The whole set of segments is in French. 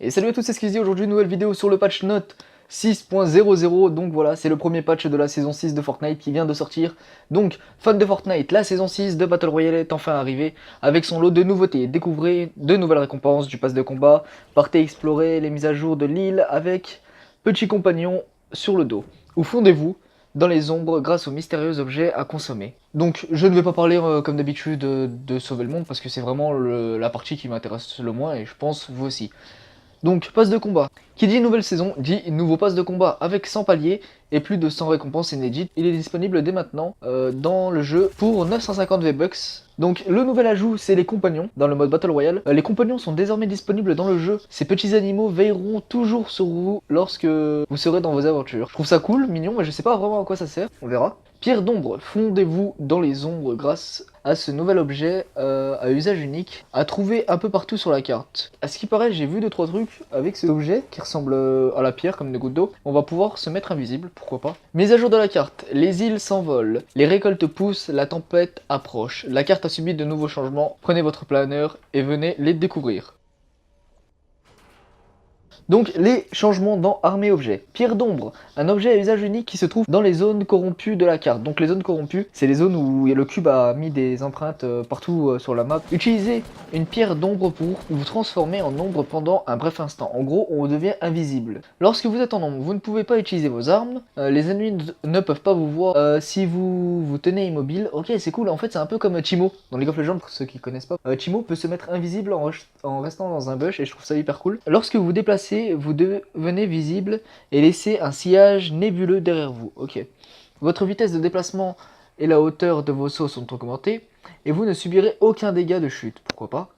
Et salut à tous, c'est Skizzy. Aujourd'hui une nouvelle vidéo sur le patch note 6.00. Donc voilà, c'est le premier patch de la saison 6 de Fortnite qui vient de sortir. Donc, fan de Fortnite, la saison 6 de Battle Royale est enfin arrivée avec son lot de nouveautés. Découvrez de nouvelles récompenses, du pass de combat, partez explorer les mises à jour de l'île avec petit compagnon sur le dos. Ou fondez-vous dans les ombres grâce aux mystérieux objets à consommer. Donc je ne vais pas parler comme d'habitude de sauver le monde parce que c'est vraiment la partie qui m'intéresse le moins et je pense vous aussi. Donc, passe de combat. Qui dit nouvelle saison, dit nouveau pass de combat avec 100 paliers et plus de 100 récompenses inédites. Il est disponible dès maintenant dans le jeu pour 950 V-Bucks. Donc le nouvel ajout, c'est les compagnons dans le mode Battle Royale. Les compagnons sont désormais disponibles dans le jeu. Ces petits animaux veilleront toujours sur vous lorsque vous serez dans vos aventures. Je trouve ça cool, mignon, mais je sais pas vraiment à quoi ça sert. On verra. Pierre d'ombre, fondez-vous dans les ombres grâce à ce nouvel objet à usage unique à trouver un peu partout sur la carte. À ce qui paraît, j'ai vu 2-3 trucs avec cet objet qui ressemble à la pierre comme des gouttes d'eau. On va pouvoir se mettre invisible, pourquoi pas. Mise à jour de la carte, les îles s'envolent, les récoltes poussent, la tempête approche. La carte a subi de nouveaux changements, prenez votre planeur et venez les découvrir. Donc les changements dans armée objet. Pierre d'ombre, un objet à usage unique qui se trouve dans les zones corrompues de la carte. Donc les zones corrompues, c'est les zones où le cube a mis des empreintes partout sur la map. Utilisez une pierre d'ombre pour vous transformer en ombre pendant un bref instant. En gros, on devient invisible. Lorsque vous êtes en ombre, vous ne pouvez pas utiliser vos armes. Les ennemis ne peuvent pas vous voir si vous vous tenez immobile. Ok, c'est cool. En fait, c'est un peu comme Timo dans League of Legends pour ceux qui connaissent pas. Timo peut se mettre invisible en restant dans un bush et je trouve ça hyper cool. Lorsque vous vous déplacez, vous devenez visible et laissez un sillage nébuleux derrière vous. Ok. Votre vitesse de déplacement et la hauteur de vos sauts sont augmentées et vous ne subirez aucun dégât de chute. Pourquoi pas.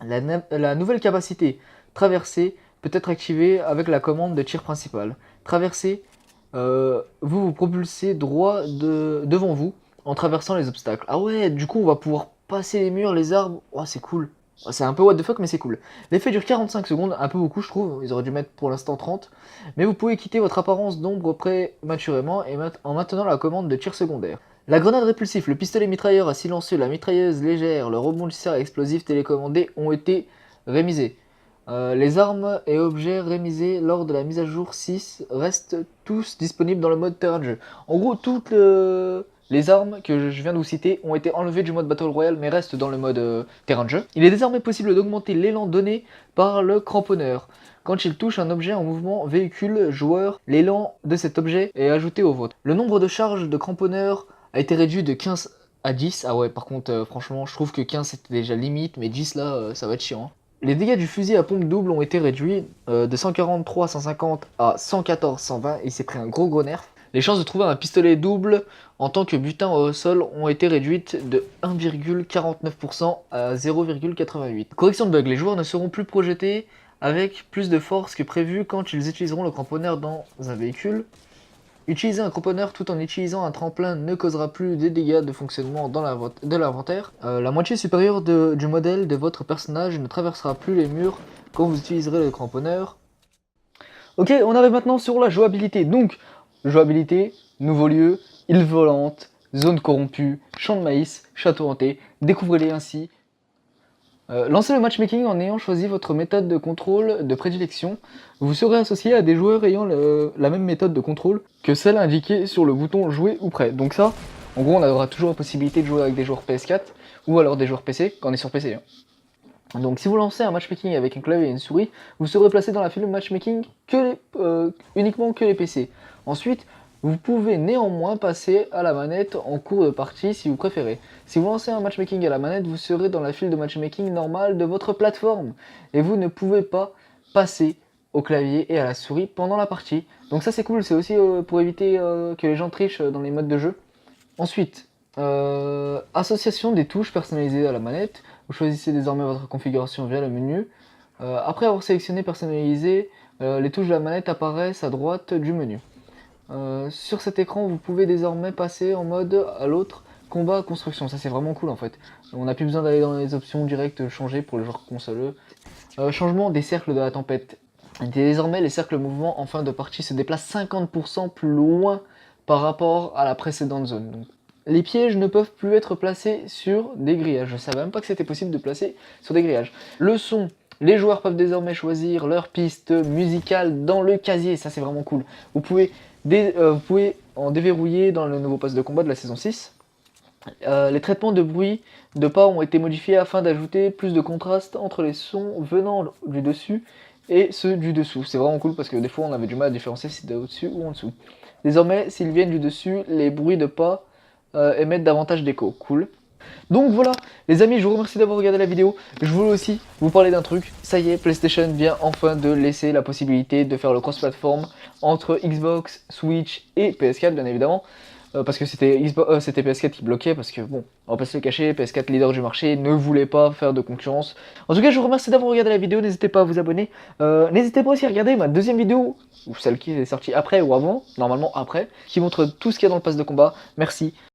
La nouvelle capacité traverser peut être activée avec la commande de tir principal. Traverser, vous propulsez droit devant vous en traversant les obstacles. Ah ouais, du coup on va pouvoir passer les murs, les arbres. Oh, c'est cool. C'est un peu what the fuck mais c'est cool. L'effet dure 45 secondes, un peu beaucoup je trouve, ils auraient dû mettre pour l'instant 30. Mais vous pouvez quitter votre apparence d'ombre prématurément et en maintenant la commande de tir secondaire. La grenade répulsif, le pistolet mitrailleur à silencieux, la mitrailleuse légère, le rebondisseur explosif télécommandé ont été rémisés. Les armes et objets rémisés lors de la mise à jour 6 restent tous disponibles dans le mode terrain de jeu. En gros, toutes les armes que je viens de vous citer ont été enlevées du mode Battle Royale mais restent dans le mode terrain de jeu. Il est désormais possible d'augmenter l'élan donné par le cramponneur. Quand il touche un objet en mouvement, véhicule, joueur, l'élan de cet objet est ajouté au vôtre. Le nombre de charges de cramponneur a été réduit de 15 à 10. Ah ouais, par contre, franchement, je trouve que 15 c'était déjà limite, mais 10 là, ça va être chiant. Les dégâts du fusil à pompe double ont été réduits de 143 150 à 114 120. Il s'est pris un gros nerf. Les chances de trouver un pistolet double en tant que butin au sol ont été réduites de 1,49% à 0,88. Correction de bug, les joueurs ne seront plus projetés avec plus de force que prévu quand ils utiliseront le cramponneur dans un véhicule. Utiliser un cramponneur tout en utilisant un tremplin ne causera plus de dégâts de fonctionnement de l'inventaire. La moitié supérieure du modèle de votre personnage ne traversera plus les murs quand vous utiliserez le cramponneur. Ok, on arrive maintenant sur la jouabilité. Donc, jouabilité, nouveau lieu, île volante, zone corrompue, champ de maïs, château hanté. Découvrez-les ainsi. Lancez le matchmaking en ayant choisi votre méthode de contrôle de prédilection. Vous serez associé à des joueurs ayant la même méthode de contrôle que celle indiquée sur le bouton jouer ou prêt. Donc ça, en gros, on aura toujours la possibilité de jouer avec des joueurs PS4 ou alors des joueurs PC quand on est sur PC. Donc si vous lancez un matchmaking avec un clavier et une souris, vous serez placé dans la file matchmaking uniquement que les PC. Ensuite, vous pouvez néanmoins passer à la manette en cours de partie si vous préférez. Si vous lancez un matchmaking à la manette, vous serez dans la file de matchmaking normale de votre plateforme. Et vous ne pouvez pas passer au clavier et à la souris pendant la partie. Donc ça c'est cool, c'est aussi pour éviter que les gens trichent dans les modes de jeu. Ensuite, association des touches personnalisées à la manette. Vous choisissez désormais votre configuration via le menu. Après avoir sélectionné personnalisé, les touches de la manette apparaissent à droite du menu. Sur cet écran, vous pouvez désormais passer en mode à l'autre combat construction. Ça c'est vraiment cool en fait. On n'a plus besoin d'aller dans les options directes changer pour les joueurs consoleux. Changement des cercles de la tempête. Désormais, les cercles mouvement en fin de partie se déplacent 50% plus loin par rapport à la précédente zone. Donc, les pièges ne peuvent plus être placés sur des grillages. Je savais même pas que c'était possible de placer sur des grillages. Le son Les joueurs peuvent désormais choisir leur piste musicale dans le casier, ça c'est vraiment cool. Vous pouvez en déverrouiller dans le nouveau pass de combat de la saison 6. Les traitements de bruit de pas ont été modifiés afin d'ajouter plus de contraste entre les sons venant du dessus et ceux du dessous. C'est vraiment cool parce que des fois on avait du mal à différencier si c'était au-dessus ou en dessous. Désormais, s'ils viennent du dessus, les bruits de pas émettent davantage d'écho. Cool. Donc voilà, les amis, je vous remercie d'avoir regardé la vidéo. Je voulais aussi vous parler d'un truc. Ça y est, PlayStation vient enfin de laisser la possibilité de faire le cross-platform entre Xbox, Switch et PS4, bien évidemment. Parce que c'était PS4 qui bloquait, parce que bon, on va pas se le cacher, PS4 leader du marché ne voulait pas faire de concurrence. En tout cas, je vous remercie d'avoir regardé la vidéo, n'hésitez pas à vous abonner. N'hésitez pas aussi à regarder ma deuxième vidéo, ou celle qui est sortie après ou avant, normalement après, qui montre tout ce qu'il y a dans le pass de combat. Merci.